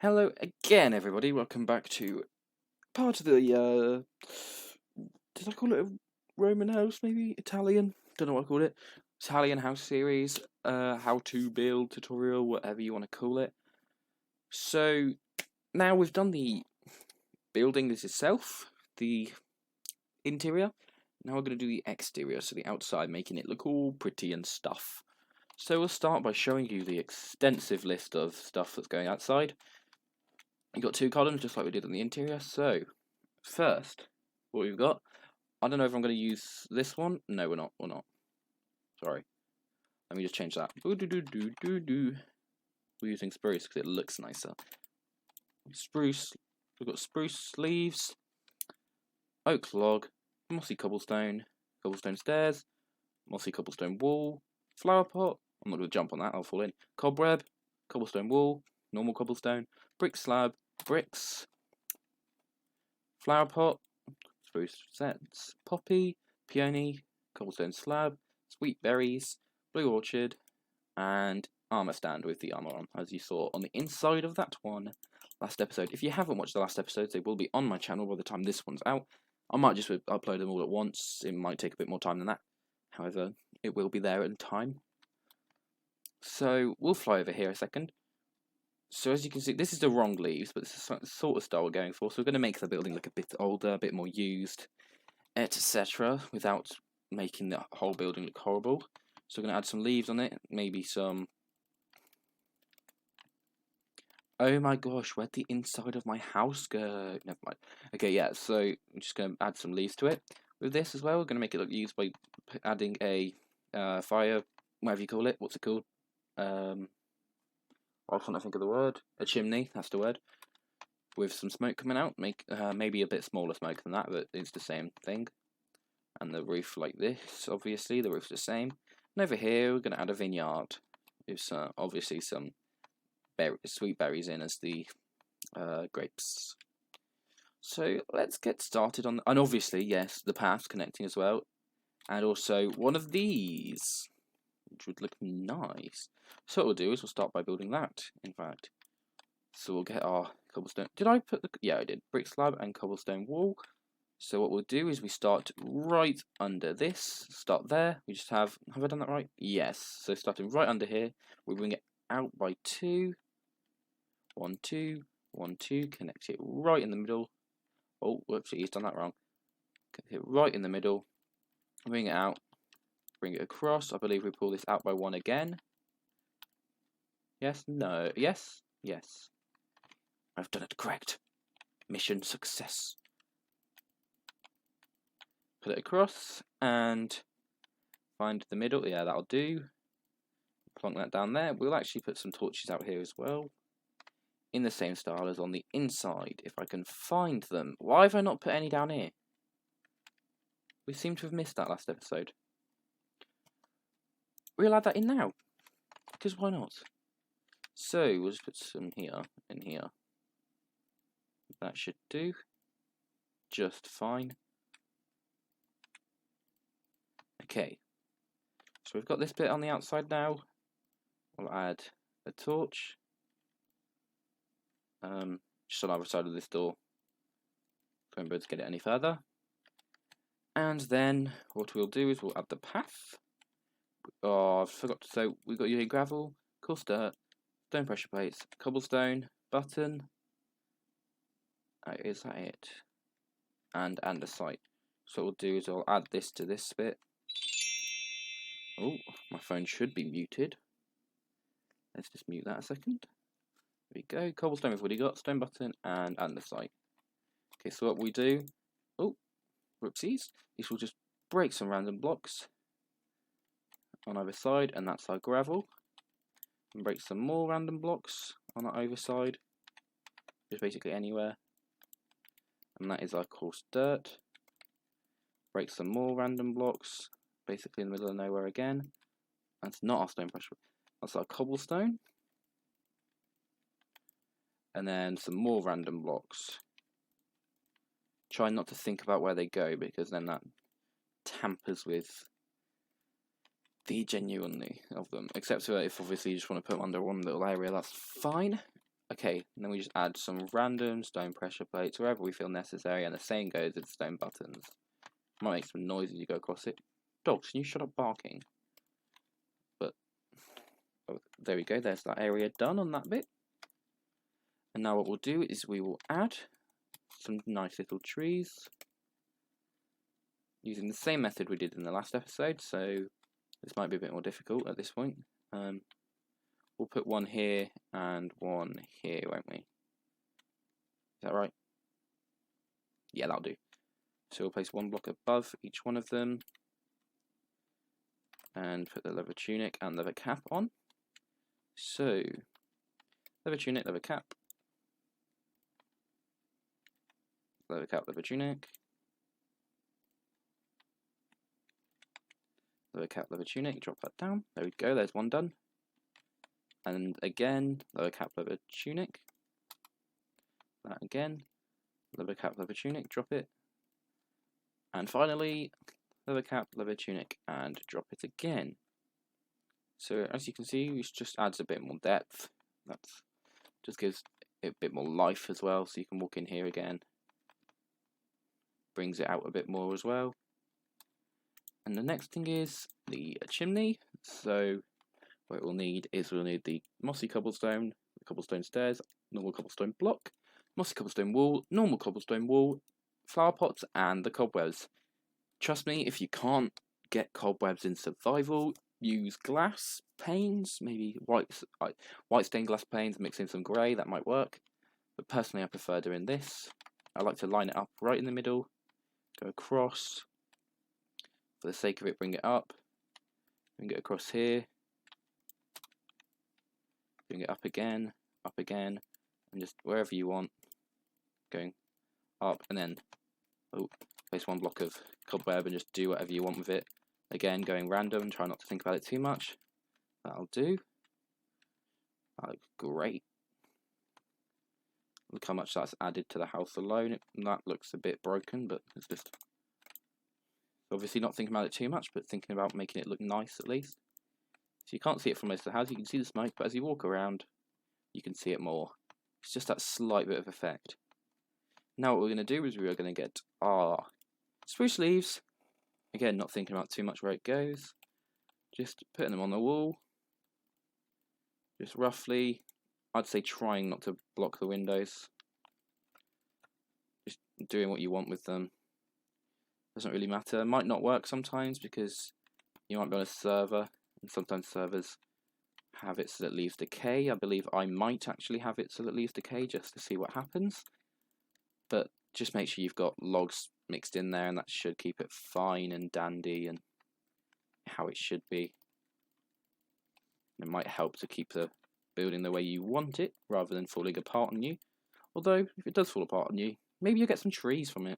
Hello again, everybody. Welcome back to part of the, did I call it a Roman house, maybe? Italian? Don't know what I called it. Italian house series, how to build tutorial, whatever you want to call it. So, now we've done the building this itself, the interior. Now we're going to do the exterior, so the outside, making it look all pretty and stuff. So we'll start by showing you the extensive list of stuff that's going outside. You've got two columns, just like we did on the interior. So, first, what we've got, I don't know if I'm going to use this one. No, we're not. Sorry. Let me just change that. We're using spruce because it looks nicer. Spruce. We've got spruce leaves, oak log, mossy cobblestone, cobblestone stairs, mossy cobblestone wall, flower pot. I'm not going to jump on that, I'll fall in. Cobweb, cobblestone wall, normal cobblestone, brick slab, bricks, flower pot, spruce sets, poppy, peony, cobblestone slab, sweet berries, blue orchard, and armor stand with the armor on, as you saw on the inside of that one last episode. If you haven't watched the last episodes, they will be on my channel by the time this one's out. I might just upload them all at once. It might take a bit more time than that. However, it will be there in time. So we'll fly over here a second. So as you can see, this is the wrong leaves, but this is the sort of style we're going for. So we're going to make the building look a bit older, a bit more used, etc., without making the whole building look horrible. So we're going to add some leaves on it, maybe some... Oh my gosh, where'd the inside of my house go? Never mind. Okay, yeah, so I'm just going to add some leaves to it. With this as well, we're going to make it look used by adding a fire, whatever you call it. What's it called? I can't think of the word. A chimney, that's the word. With some smoke coming out. Make maybe a bit smaller smoke than that, but it's the same thing. And the roof like this, obviously, the roof's the same. And over here, we're going to add a vineyard. With obviously some sweet berries in as the grapes. So let's get started on, and obviously, yes, the path connecting as well. And also one of these, which would look nice. So what we'll do is we'll start by building that, in fact. So we'll get our cobblestone. Did I put the... Yeah, I did. Brick slab and cobblestone wall. So what we'll do is we start right under this. Start there. We just have I done that right? Yes. So starting right under here, we bring it out by 2. 1, 2, 1, 2. Connect it right in the middle. Oh, whoopsie, he's done that wrong. Connect it right in the middle. Bring it out. Bring it across. I believe we pull this out by 1 again. Yes? No. Yes? Yes. I've done it correct. Mission success. Put it across and find the middle. Yeah, that'll do. Plonk that down there. We'll actually put some torches out here as well, in the same style as on the inside, if I can find them. Why have I not put any down here? We seem to have missed that last episode. We'll add that in now, because why not? So we'll just put some here and here. That should do just fine. Okay, so we've got this bit on the outside now. We'll add a torch, just on either side of this door. Don't be able to get it any further. And then what we'll do is we'll add the path. Oh, I forgot to say, we've got your gravel, coarse dirt, stone pressure plates, cobblestone, button. Is that it? And a site. So what we'll do is I'll add this to this bit. Oh, my phone should be muted. Let's just mute that a second. There we go. Cobblestone we've already got, stone button, and andesite. Okay, so what we do... Oh, whoopsies. This will just break some random blocks on either side, and that's our gravel. And break some more random blocks on our other side. Just basically anywhere. And that is our coarse dirt. Break some more random blocks, basically in the middle of nowhere again. That's not our stone pressure. That's our cobblestone. And then some more random blocks. Try not to think about where they go, because then that tampers with the genuinely of them. Except for if obviously you just want to put them under one little area, that's fine. Okay, and then we just add some random stone pressure plates wherever we feel necessary, and the same goes with stone buttons. Might make some noise as you go across it. Dogs, can you shut up barking? But oh, there we go, there's that area done on that bit. And now what we'll do is we will add some nice little trees using the same method we did in the last episode, so this might be a bit more difficult at this point. We'll put one here and one here, won't we? Is that right? Yeah, that'll do. So we'll place one block above each one of them and put the leather tunic and leather cap on. So, leather tunic, leather cap, leather cap, leather tunic, leather cap, leather tunic, drop that down. There we go, there's one done. And again, leather cap, leather tunic. That again, leather cap, leather tunic, drop it. And finally, leather cap, leather tunic, and drop it again. So as you can see, it just adds a bit more depth. That just gives it a bit more life as well, so you can walk in here again. Brings it out a bit more as well. And the next thing is the chimney. So what we'll need is the mossy cobblestone, the cobblestone stairs, normal cobblestone block, mossy cobblestone wall, normal cobblestone wall, flower pots, and the cobwebs. Trust me, if you can't get cobwebs in survival, use glass panes, maybe white stained glass panes, mix in some grey, that might work. But personally I prefer doing this. I like to line it up right in the middle, go across, for the sake of it bring it up, bring it across here, bring it up again, and just wherever you want, going up, and then place one block of cobweb and just do whatever you want with it. Again, going random, try not to think about it too much. That'll do. That looks great. Look how much that's added to the house alone. That looks a bit broken, but it's just obviously not thinking about it too much, but thinking about making it look nice at least. So you can't see it from most of the house, you can see the smoke, but as you walk around, you can see it more. It's just that slight bit of effect. Now what we're going to do is we are going to get our spruce leaves. Again, not thinking about too much where it goes. Just putting them on the wall. Just roughly, I'd say trying not to block the windows. Just doing what you want with them. Doesn't really matter. It might not work sometimes because you might be on a server, and sometimes servers have it so that it leaves decay. I believe I might actually have it so that it leaves decay just to see what happens. But just make sure you've got logs mixed in there, and that should keep it fine and dandy and how it should be. It might help to keep the building the way you want it rather than falling apart on you. Although if it does fall apart on you, maybe you'll get some trees from it.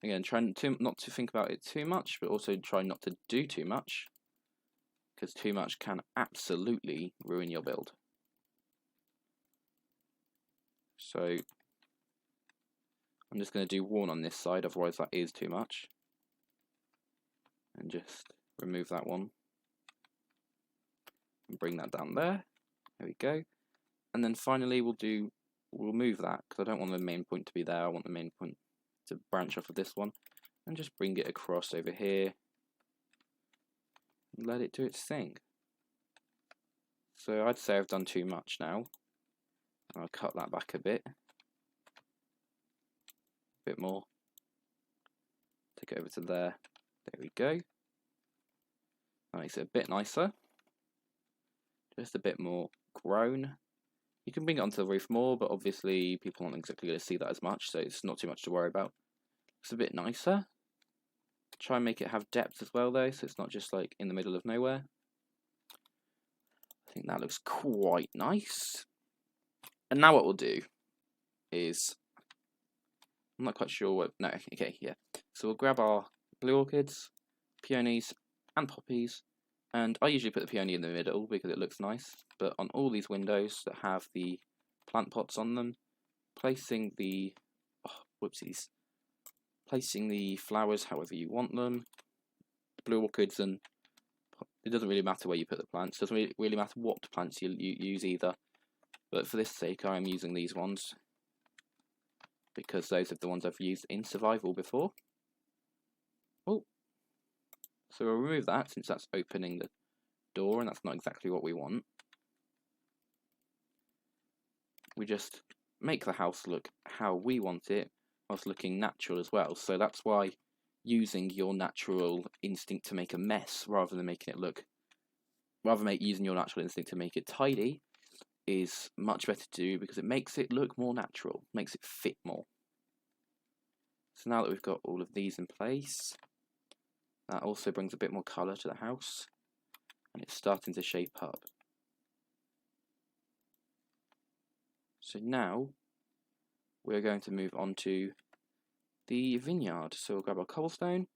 Again, try not to think about it too much, but also try not to do too much, because too much can absolutely ruin your build. So I'm just going to do one on this side, otherwise that is too much. And just remove that one. And bring that down there. There we go. And then finally we'll move that, because I don't want the main point to be there, I want the main point to branch off of this one. And just bring it across over here. And let it do its thing. So I'd say I've done too much now. I'll cut that back a bit more. Take it over to there. There we go. That makes it a bit nicer. Just a bit more grown. You can bring it onto the roof more, but obviously people aren't exactly going to see that as much, so it's not too much to worry about. It's a bit nicer. Try and make it have depth as well though, so it's not just like in the middle of nowhere. I think that looks quite nice. And now what we'll do is, I'm not quite sure what, no, okay, yeah. So we'll grab our blue orchids, peonies, and poppies, and I usually put the peony in the middle because it looks nice, but on all these windows that have the plant pots on them, placing the, placing the flowers however you want them, blue orchids, and it doesn't really matter where you put the plants, it doesn't really matter what plants you use either. but for this sake I am using these ones because those are the ones I've used in survival before. Oh, so we'll remove that since that's opening the door and that's not exactly what we want. We just make the house look how we want it whilst looking natural as well. So that's why using your natural instinct to make a mess rather than making it look, using your natural instinct to make it tidy is much better to do because it makes it look more natural, makes it fit more. So now that we've got all of these in place, that also brings a bit more colour to the house and it's starting to shape up. So now we're going to move on to the vineyard. So we'll grab our cobblestone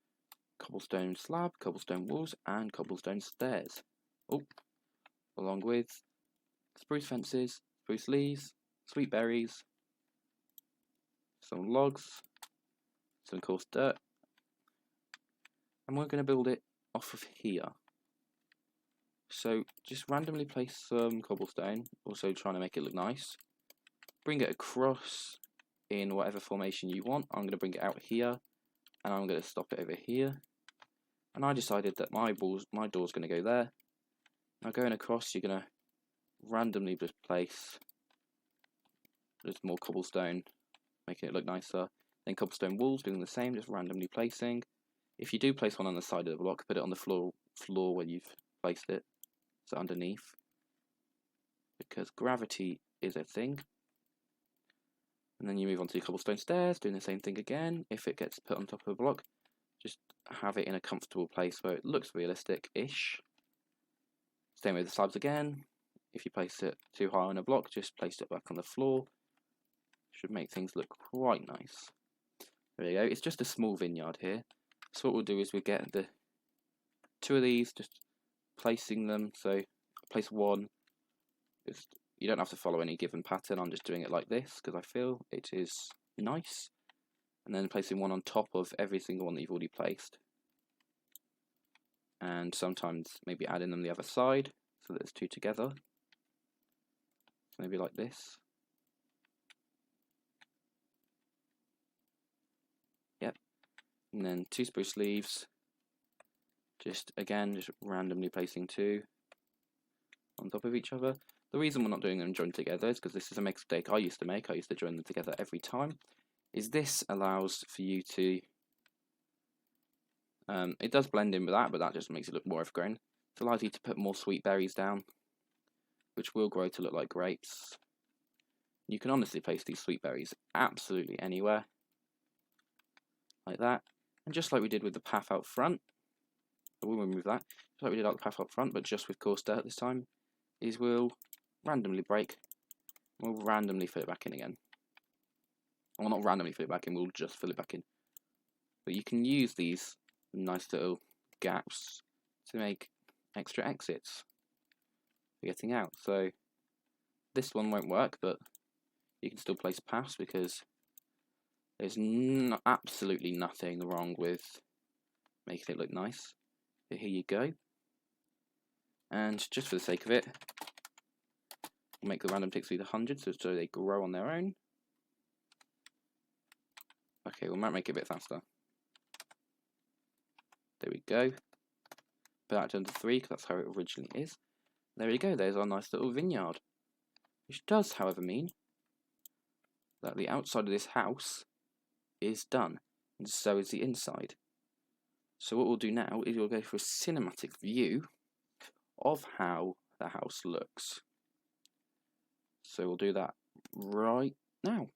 slab, cobblestone walls, and cobblestone stairs. Oh, along with spruce fences, spruce leaves, sweet berries, some logs, some coarse dirt, and we're going to build it off of here. So just randomly place some cobblestone, also trying to make it look nice. Bring it across in whatever formation you want. I'm going to bring it out here, and I'm going to stop it over here. And I decided that my door's going to go there. Now going across, you're going to randomly just place just more cobblestone, making it look nicer. Then cobblestone walls, doing the same, just randomly placing. If you do place one on the side of the block, put it on the floor where you've placed it, so underneath, because gravity is a thing. And then you move on to your cobblestone stairs, doing the same thing again. If it gets put on top of a block, just have it in a comfortable place where it looks realistic-ish. Same with the slabs again. If you place it too high on a block, just place it back on the floor. Should make things look quite nice. There you go. It's just a small vineyard here. So what we'll do is we'll get the two of these, just placing them. So place one. You don't have to follow any given pattern. I'm just doing it like this because I feel it is nice. And then placing one on top of every single one that you've already placed. And sometimes maybe adding them the other side so that there's two together. So maybe like this. Yep. And then two spruce leaves. Just randomly placing two on top of each other. The reason we're not doing them joined together is because this is a mistake I used to make. I used to join them together every time. Is this allows for you to, it does blend in with that, but that just makes it look more overgrown. It allows you to put more sweet berries down, which will grow to look like grapes. You can honestly place these sweet berries absolutely anywhere, like that. And just like we did with the path out front, we'll remove that, just like we did at the path out front, but just with coarse dirt this time, is we'll randomly break, we'll randomly fill it back in again. Well, not randomly fill it back in, we'll just fill it back in. But you can use these nice little gaps to make extra exits for getting out. So this one won't work, but you can still place paths because there's absolutely nothing wrong with making it look nice. But here you go. And just for the sake of it, we'll make the random ticks through the 100 so they grow on their own. Okay, we might make it a bit faster. There we go. Put that down to 3 because that's how it originally is. There we go, there's our nice little vineyard. Which does, however, mean that the outside of this house is done, and so is the inside. So what we'll do now is we'll go for a cinematic view of how the house looks. So we'll do that right now.